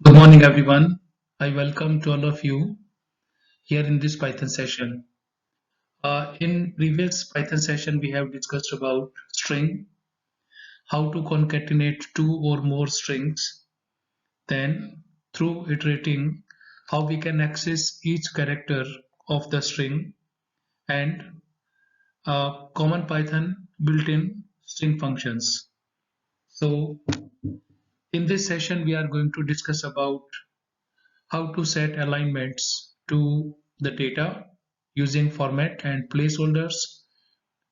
Good morning, everyone. I welcome to all of you here in this Python session. In previous Python session, we have discussed about string, how to concatenate two or more strings, then through iterating, how we can access each character of the string, and common Python built-in string functions. So in this session, we are going to discuss about how to set alignments to the data using format and placeholders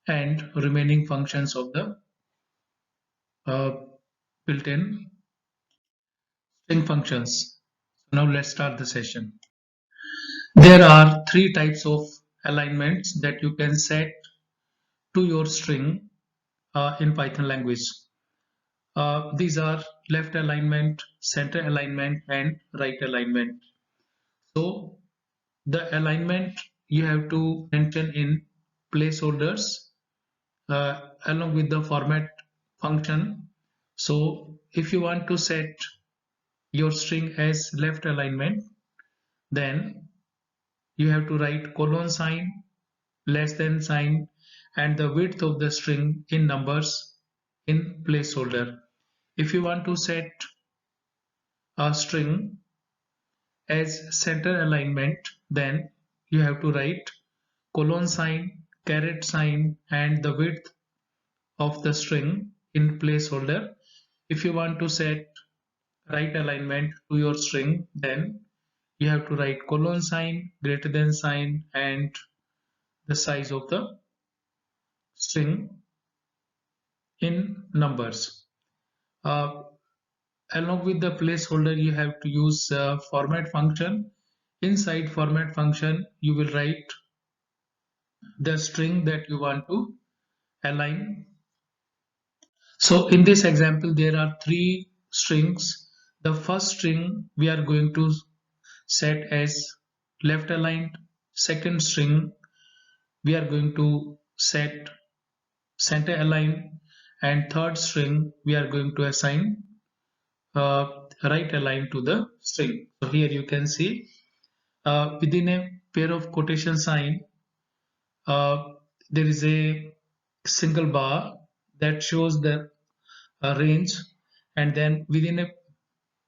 and remaining functions of the uh, built-in string functions. Now let's start the session. There are three types of alignments that you can set to your string in Python language. These are left alignment, center alignment, and right alignment. So the alignment you have to mention in placeholders along with the format function. So if you want to set your string as left alignment, then you have to write colon sign, less than sign, and the width of the string in numbers in placeholder. If you want to set a string as center alignment, then you have to write colon sign, caret sign, and the width of the string in placeholder. If you want to set right alignment to your string, then you have to write colon sign, greater than sign, and the size of the string in numbers. Uh, Along with the placeholder, you have to use format function. Inside format function, you will write the string that you want to align. So in this example, there are three strings. The first string we are going to set as left aligned. Second string we are going to set center aligned, and third string we are going to assign right aligned to the string. So here you can see within a pair of quotation sign uh, there is a single bar that shows the range, and then within a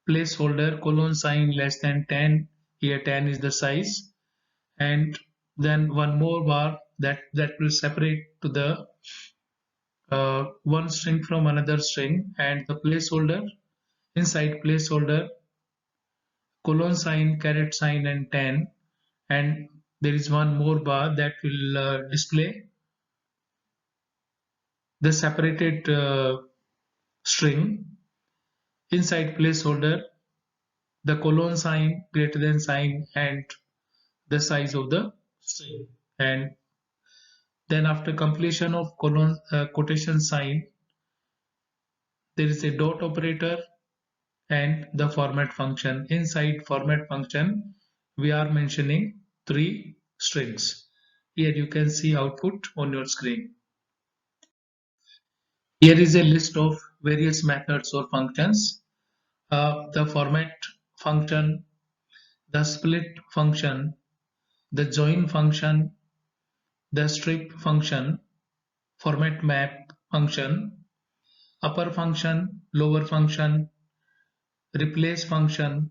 placeholder colon sign less than 10, here 10 is the size, and then one more bar that will separate to the one string from another string, and the placeholder inside placeholder colon sign, caret sign, and 10, and there is one more bar that will display the separated string inside placeholder, the colon sign, greater than sign, and the size of the string. And then after completion of colon quotation sign, there is a dot operator and the format function. Inside format function, we are mentioning three strings. Here you can see output on your screen. Here is a list of various methods or functions. The format function, the split function, the join function, the strip function, format map function, upper function, lower function, replace function,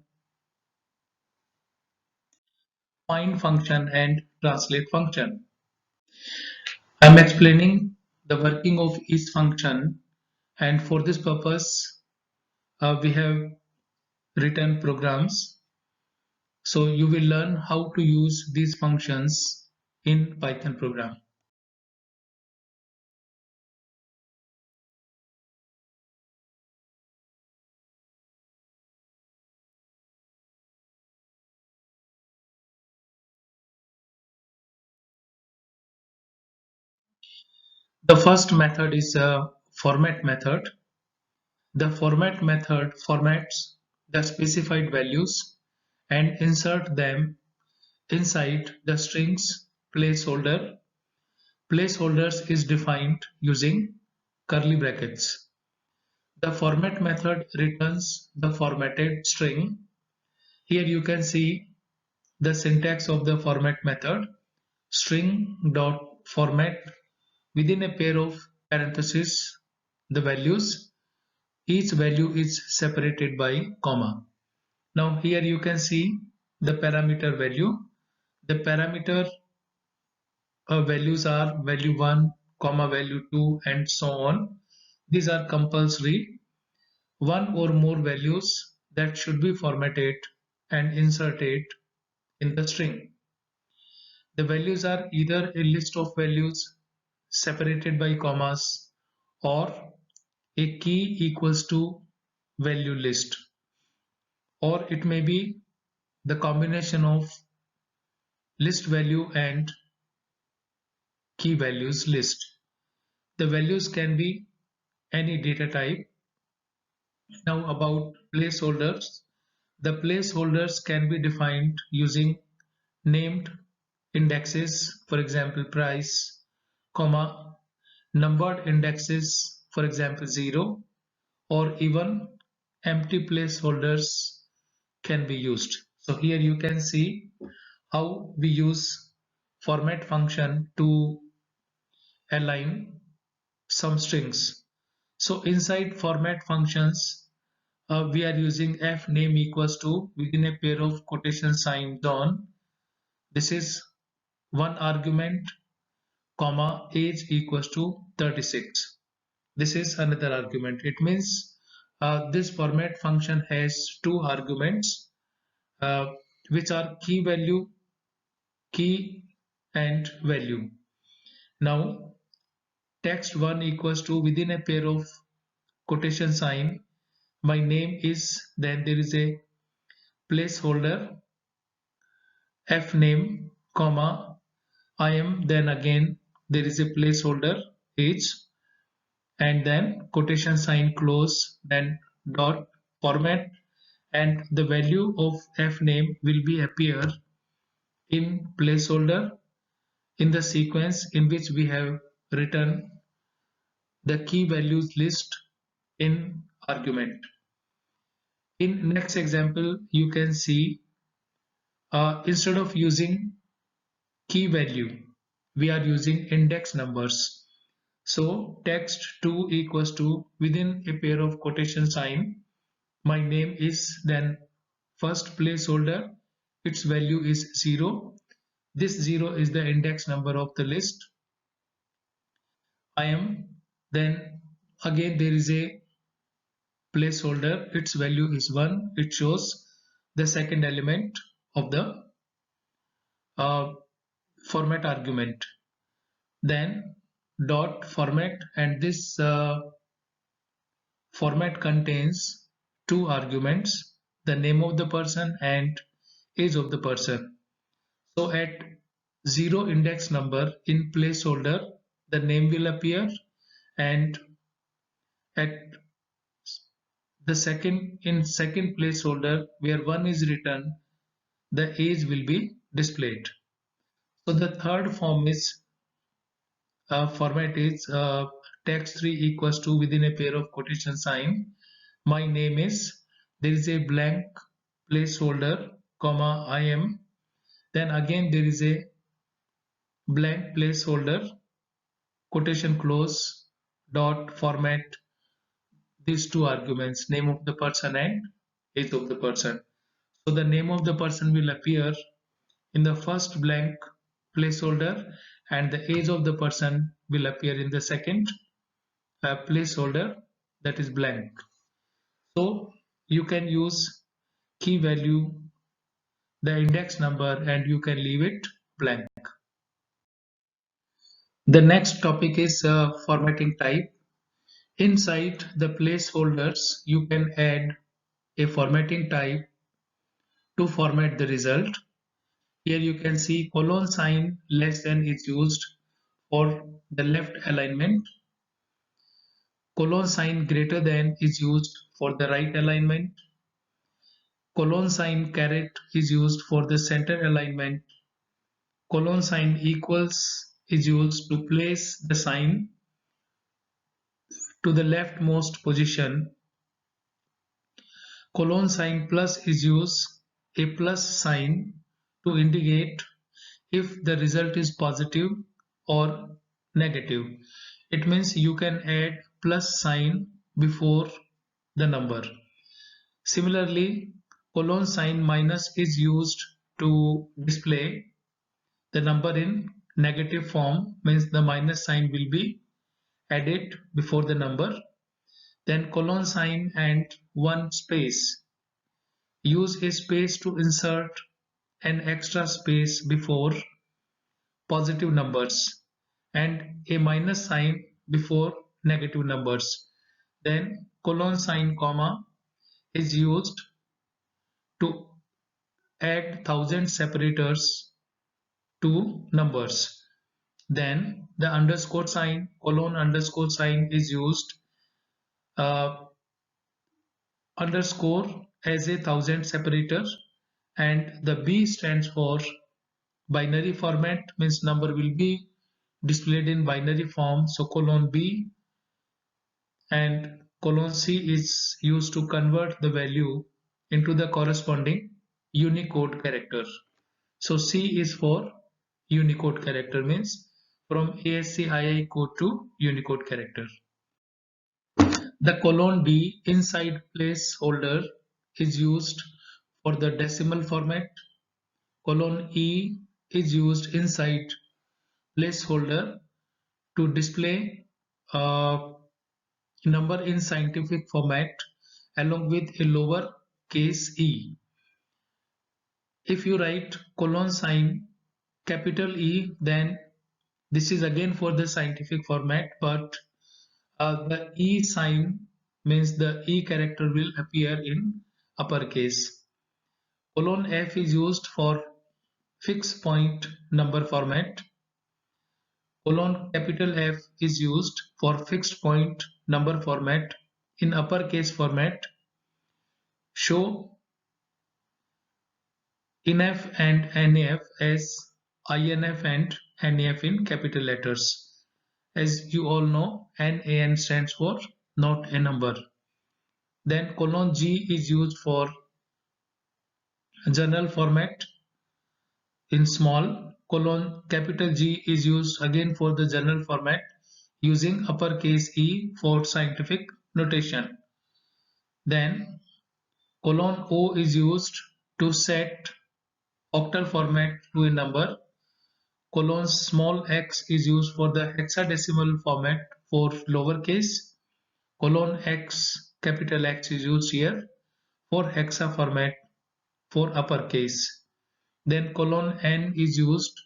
find function, and translate function. I'm explaining the working of each function, and for this purpose we have written programs. So you will learn how to use these functions in Python program. The first method is a format method. The format method formats the specified values and insert them inside the strings placeholder. Placeholders is defined using curly brackets. The format method returns the formatted string. Here you can see the syntax of the format method. String dot format within a pair of parentheses the values. Each value is separated by comma. Now here you can see the parameter value. The parameter values are value 1, comma value 2 and so on. These are compulsory. One or more values that should be formatted and inserted in the string. The values are either a list of values separated by commas or a key equals to value list, or it may be the combination of list value and key values list. The values can be any data type. Now about placeholders. The placeholders can be defined using named indexes, for example price, comma, numbered indexes, for example 0, or even empty placeholders can be used. So here you can see how we use format function to align some strings. So inside format functions, we are using f name equals to within a pair of quotation signs on. This is one argument, comma age equals to 36. This is another argument. It means this format function has two arguments, uh, which are key and value. Now text 1 equals to within a pair of quotation sign my name is, then there is a placeholder f name, comma I am, then again there is a placeholder age, and then quotation sign close, then dot format, and the value of f name will be appear in placeholder in the sequence in which we have written the key values list in argument. In next example, you can see instead of using key value, we are using index numbers. So text 2 equals to within a pair of quotation sign my name is, then first placeholder, its value is 0. This 0 is the index number of the list. I am, then again there is a placeholder, its value is 1. It shows the second element of the uh, format argument. Then dot format, and this format contains two arguments, the name of the person and age of the person. So at 0 index number in placeholder the name will appear, and at the second placeholder where 1 is written the age will be displayed. So the third format is text 3 equals to within a pair of quotation sign my name is, there is a blank placeholder, comma I am, then again there is a blank placeholder, quotation close, dot format these two arguments, name of the person and age of the person. So the name of the person will appear in the first blank placeholder and the age of the person will appear in the second placeholder, that is blank. So you can use key value, the index number, and you can leave it blank. The next topic is formatting type. Inside the placeholders, you can add a formatting type to format the result. Here you can see colon sign less than is used for the left alignment. Colon sign greater than is used for the right alignment. Colon sign caret is used for the center alignment. Colon sign equals is used to place the sign to the leftmost position. Colon sign plus is used a plus sign to indicate if the result is positive or negative. It means you can add plus sign before the number. Similarly, colon sign minus is used to display the number in negative form, means the minus sign will be added before the number. Then colon sign and one space. Use a space to insert an extra space before positive numbers and a minus sign before negative numbers. Then colon sign comma is used to add thousand separators to numbers. Then the underscore sign, colon underscore sign is used uh, underscore as a thousand separator, and the B stands for binary format, means number will be displayed in binary form, so colon B, and colon C is used to convert the value into the corresponding Unicode character. So C is for Unicode character, means from ASCII code to Unicode character. The colon D inside placeholder is used for the decimal format. Colon E is used inside placeholder to display a number in scientific format along with a lower case e. If you write colon sign capital E, then this is again for the scientific format, but the E sign means the E character will appear in uppercase. Colon F is used for fixed point number format. Colon capital F is used for fixed point number format in uppercase format. Show INF and NAF as INF and NAF in capital letters. As you all know, NAN stands for not a number. Then colon G is used for general format in small. Colon capital G is used again for the general format using uppercase E for scientific notation. Then colon O is used to set octal format to a number. Colon small x is used for the hexadecimal format for lowercase. Colon X capital X is used here for hexa format for uppercase. Then colon N is used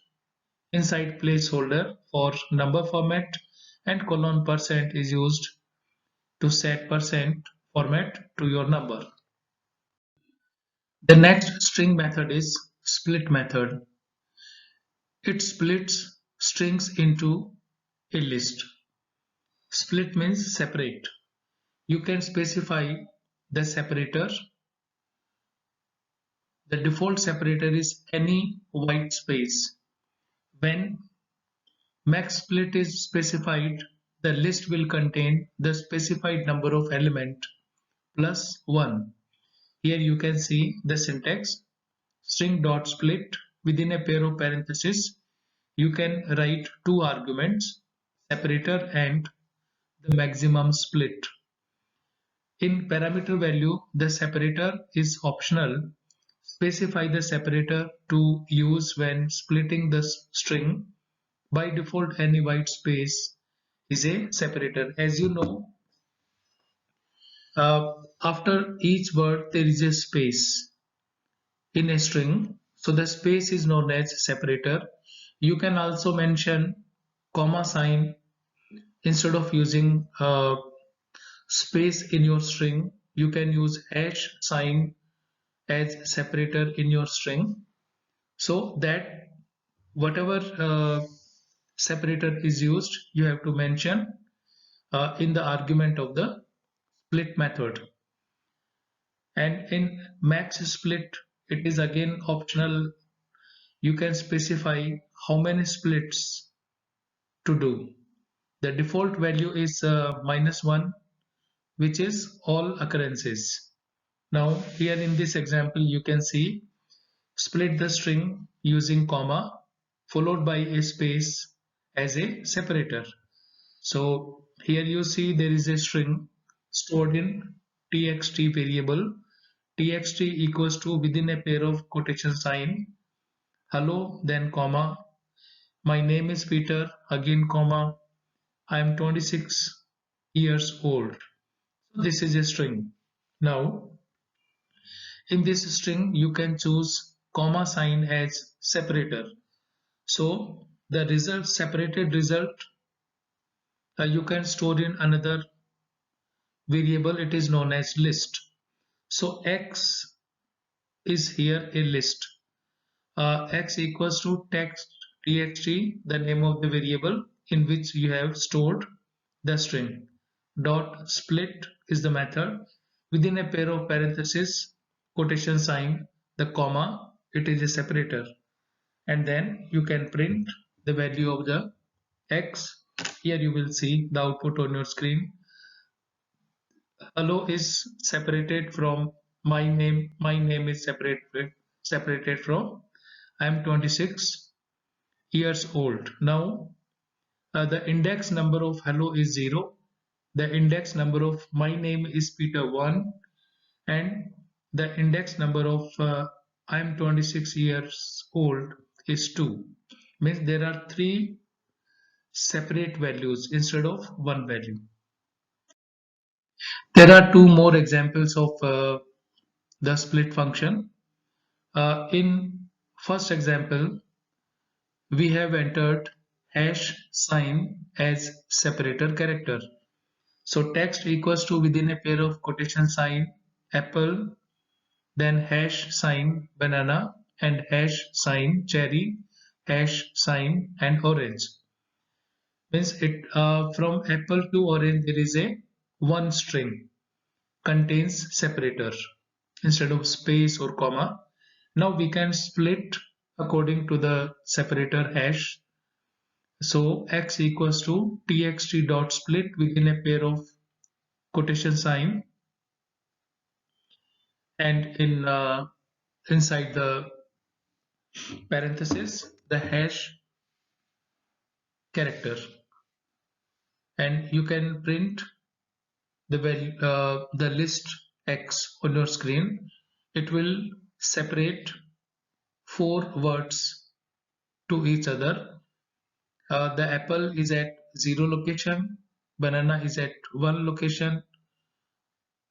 inside placeholder for number format, and colon percent is used to set percent format to your number. The next string method is split method. It splits strings into a list. Split means separate. You can specify the separator. The default separator is any white space. When max split is specified, the list will contain the specified number of element plus 1. Here you can see the syntax string dot split within a pair of parentheses. You can write two arguments, separator and the maximum split. In parameter value, the separator is optional. Specify the separator to use when splitting the string. By default, any white space is a separator. As you know, after each word there is a space in a string, so the space is known as separator. You can also mention comma sign instead of using space in your string. You can use hash sign as separator in your string, so that whatever separator is used, you have to mention in the argument of the split method. And in max split, it is again optional. You can specify how many splits to do. The default value is -1, which is all occurrences. Now here in this example you can see split the string using comma followed by a space as a separator. So here you see there is a string stored in txt variable. Txt equals to within a pair of quotation sign hello, then comma, my name is Peter, again comma, I am 26 years old. So this is a string. Now in this string you can choose comma sign as separator. So the result, separated result, you can store in another variable. It is known as list. So x is here a list. X equals to text txt, the name of the variable in which you have stored the string. Dot split is the method. Within a pair of parentheses, quotation sign, the comma, it is a separator. And then you can print the value of the x. Here you will see the output on your screen. Hello is separated from my name. My name is separated from I am 26 years old. Now the index number of hello is 0. The index number of my name is Peter 1, and the index number of I am 26 years old is 2. Means there are 3 separate values instead of 1 value. There are 2 more examples of the split function. In first example, we have entered hash sign as separator character. So text equals to within a pair of quotation sign apple, then hash sign banana, and hash sign cherry, hash sign and orange. Means it from apple to orange there is a one string contains separator instead of space or comma. Now we can split according to the separator hash. So x equals to txt dot split within a pair of quotation sign, and in inside the parenthesis the hash character, and you can print the value the list x on your screen. It will separate 4 words to each other. The apple is at 0 location, banana is at 1 location,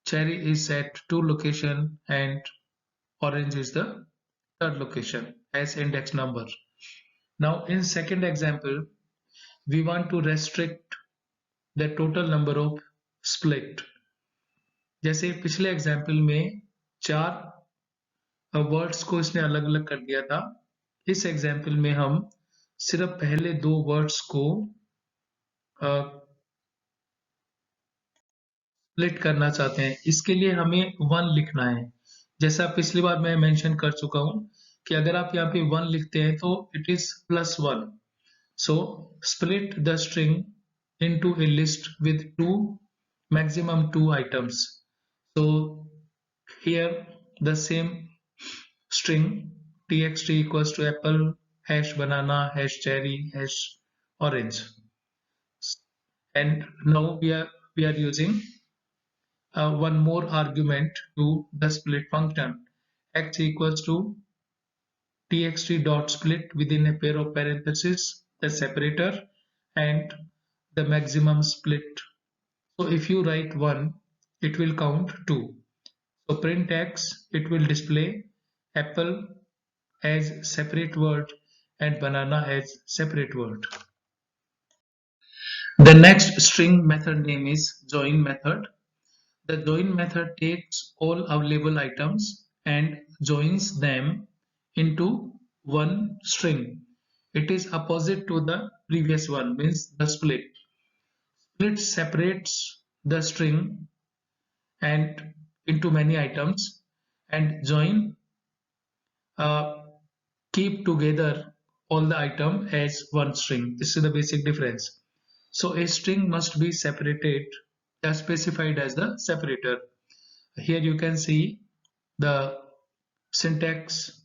cherry is at 2 location, and orange is the third location as index number. Now in second example, we want to restrict the total number of split. जैसे पिछले example में 4 words को इसने अलग अलग कर दिया था, इस एग्जाम्पल में हम सिर्फ पहले 2 वर्ड्स को स्प्लिट करना चाहते हैं. इसके लिए हमें 1 लिखना है. जैसा पिछली बार मैं मेंशन कर चुका हूं कि अगर आप यहाँ पे 1 लिखते हैं तो it is +1. So split the string into a list with maximum 2 items. So here the same string txt equals to apple, hash banana, hash cherry, hash orange, and now we are using one more argument to the split function. X equals to txt dot split within a pair of parentheses the separator and the maximum split. So if you write 1, it will count 2. So print x, it will display apple as separate word and banana as separate word. The next string method name is join method. The join method takes all available items and joins them into one string. It is opposite to the previous one, means the split. Split separates the string and into many items, and join keep together all the item as one string. This is the basic difference. So a string must be separated as specified as the separator. Here you can see the syntax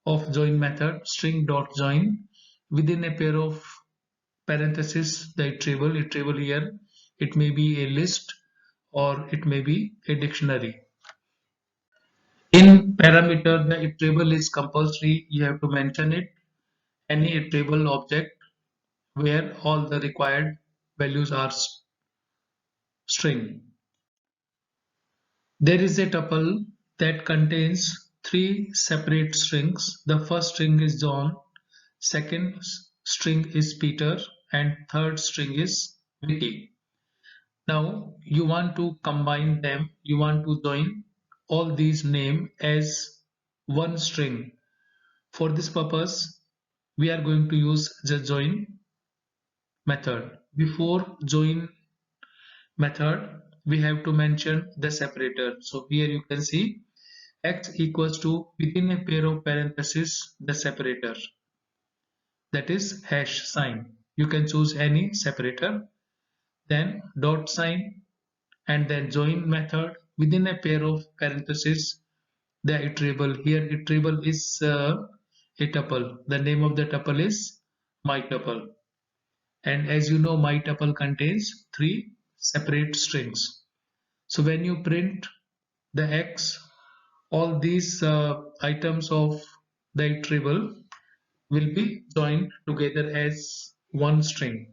of join method string dot join within a pair of parentheses the iterable here. It may be a list or it may be a dictionary. In parameter, the iterable is compulsory. You have to mention it. Any iterable object where all the required values are string. There is a tuple that contains three separate strings. The first string is John, second string is Peter, and third string is Vicky. Now you want to combine them, you want to join all these names as one string. For this purpose, we are going to use the join method. Before join method, we have to mention the separator. So here you can see x equals to within a pair of parentheses the separator, that is hash sign. You can choose any separator, then dot sign, and then join method within a pair of parentheses the iterable. Here iterable is a tuple. The name of the tuple is my tuple, and as you know my tuple contains three separate strings. So when you print the x, all these items of the iterable will be joined together as one string.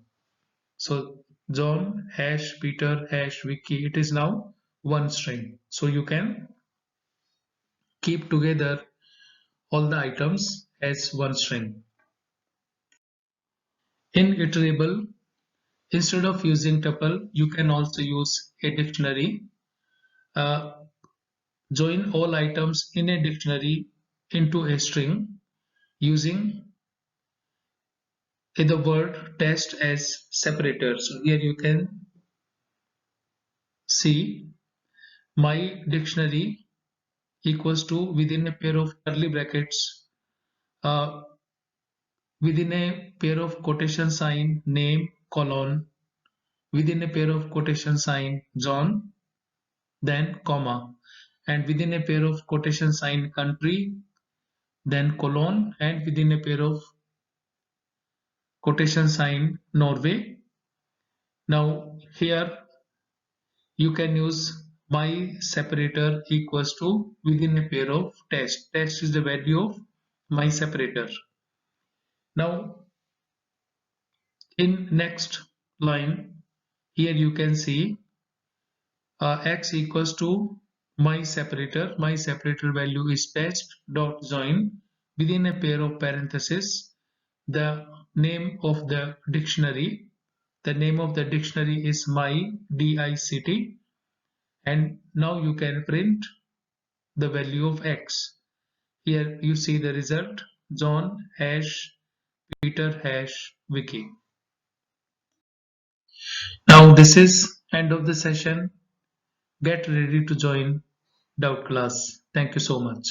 So John hash Peter hash Vicky, it is now one string. So you can keep together all the items as one string. In iterable, instead of using tuple, you can also use a dictionary. Uh, Join all items in a dictionary into a string using the word test as separator. So here you can see my dictionary equals to within a pair of curly brackets, uh, within a pair of quotation sign name colon, within a pair of quotation sign John, then comma, and within a pair of quotation sign country, then colon, and within a pair of quotation sign Norway. Now here you can use my separator equals to within a pair of test. Test is the value of my separator. Now in next line, here you can see x equals to my separator. My separator value is test dot join within a pair of parentheses the name of the dictionary. The name of the dictionary is my DICT, and now you can print the value of x. Here you see the result John hash Peter hash Vicky. Now this is end of the session. Get ready to join doubt class. Thank you so much.